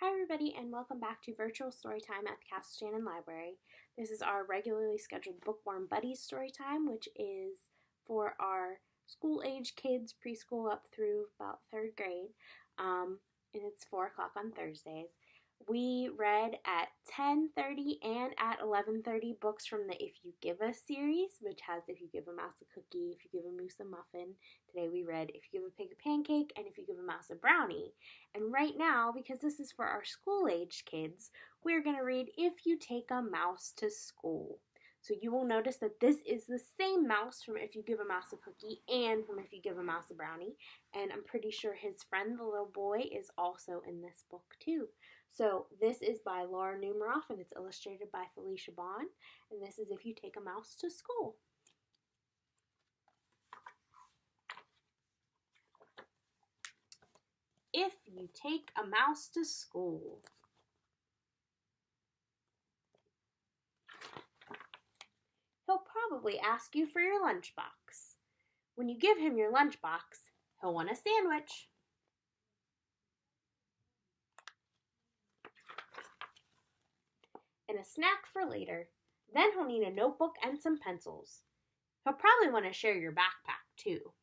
Hi everybody and welcome back to Virtual Storytime at the Castle Shannon Library. This is our regularly scheduled Bookworm Buddies Storytime, which is for our school-age kids, preschool up through about 3rd grade, and it's 4 o'clock on Thursdays. We read at 10:30 and at 11:30 books from the If You Give a series, which has If You Give a Mouse a Cookie, If You Give a Moose a Muffin. Today we read If You Give a Pig a Pancake, and If You Give a Mouse a Brownie. And right now, because this is for our school-age kids, we're going to read If You Take a Mouse to School. So you will notice that this is the same mouse from If You Give a Mouse a Cookie and from If You Give a Mouse a Brownie. And I'm pretty sure his friend, the little boy, is also in this book too. So this is by Laura Numeroff and it's illustrated by Felicia. And this is If You Take a Mouse to School. If you take a mouse to school. He'll probably ask you for your lunchbox. When you give him your lunchbox, he'll want a sandwich. And a snack for later. Then he'll need a notebook and some pencils. He'll probably want to share your backpack too.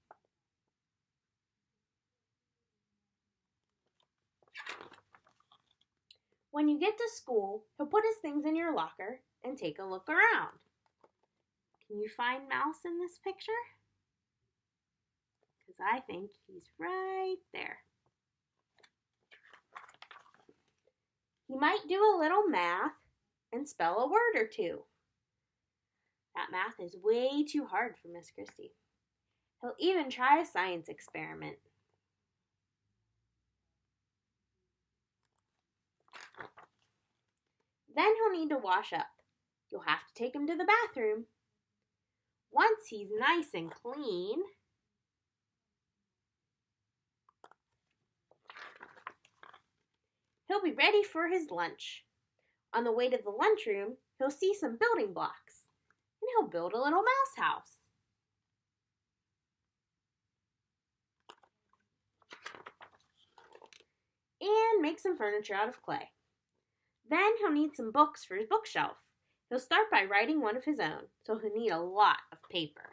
When you get to school, he'll put his things in your locker and take a look around. Can you find Mouse in this picture? Because I think he's right there. He might do a little math and spell a word or two. That math is way too hard for Miss Christy. He'll even try a science experiment. Then he'll need to wash up. You'll have to take him to the bathroom. Once he's nice and clean, he'll be ready for his lunch. On the way to the lunchroom, he'll see some building blocks, and he'll build a little mouse house. And make some furniture out of clay. Then he'll need some books for his bookshelf. He'll start by writing one of his own, so he'll need a lot of paper.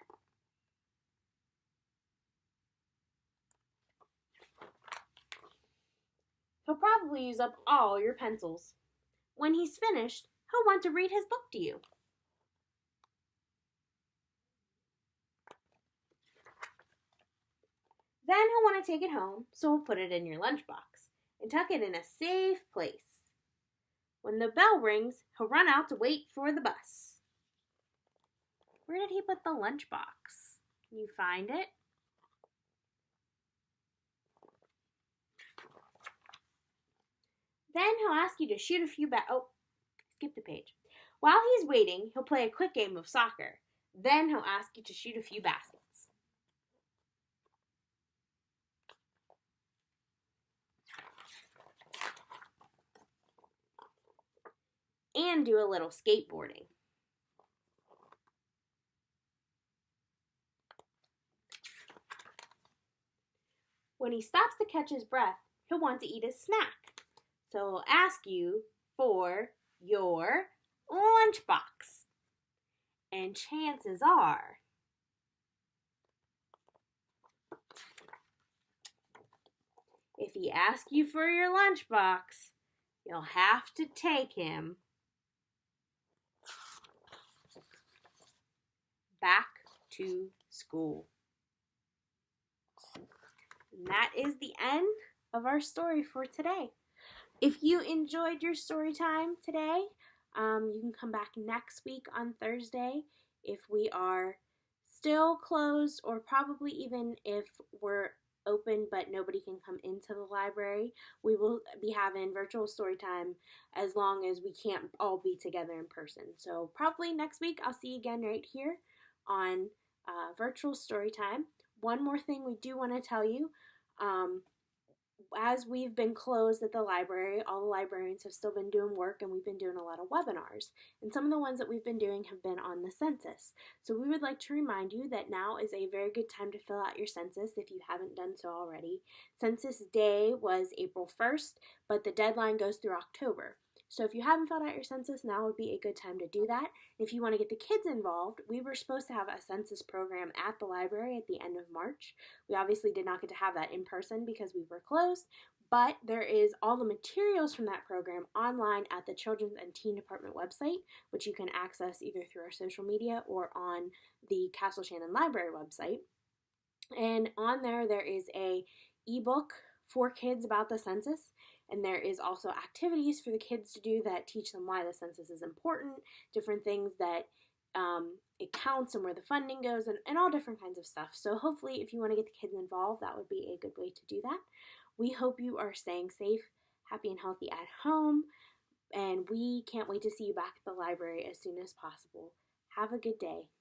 He'll probably use up all your pencils. When he's finished, he'll want to read his book to you. Then he'll want to take it home, so he'll put it in your lunchbox and tuck it in a safe place. When the bell rings, he'll run out to wait for the bus. Where did he put the lunchbox? Can you find it? Then he'll ask you to shoot a few skip the page. While he's waiting, he'll play a quick game of soccer. Then he'll ask you to shoot a few baskets. And do a little skateboarding. When he stops to catch his breath, he'll want to eat his snack. So he'll ask you for your lunchbox. And chances are, if he asks you for your lunchbox, you'll have to take him back to school. And that is the end of our story for today. If you enjoyed your story time today, you can come back next week on Thursday if we are still closed, or probably even if we're open but nobody can come into the library. We will be having virtual story time as long as we can't all be together in person. So probably next week I'll see you again right here on virtual story time. One more thing we do want to tell you, as we've been closed at the library, all the librarians have still been doing work, and we've been doing a lot of webinars. And some of the ones that we've been doing have been on the census. So we would like to remind you that now is a very good time to fill out your census if you haven't done so already. Census day was April 1st, but the deadline goes through October. So if you haven't filled out your census, now would be a good time to do that. If you want to get the kids involved, we were supposed to have a census program at the library at the end of March. We obviously did not get to have that in person because we were closed, but there is all the materials from that program online at the Children's and Teen Department website, which you can access either through our social media or on the Castle Shannon Library website. And on there is a ebook for kids about the census, and there is also activities for the kids to do that teach them why the census is important, different things that it counts and where the funding goes, and all different kinds of stuff. So hopefully if you want to get the kids involved, that would be a good way to do that. We hope you are staying safe, happy, and healthy at home, and we can't wait to see you back at the library as soon as possible. Have a good day.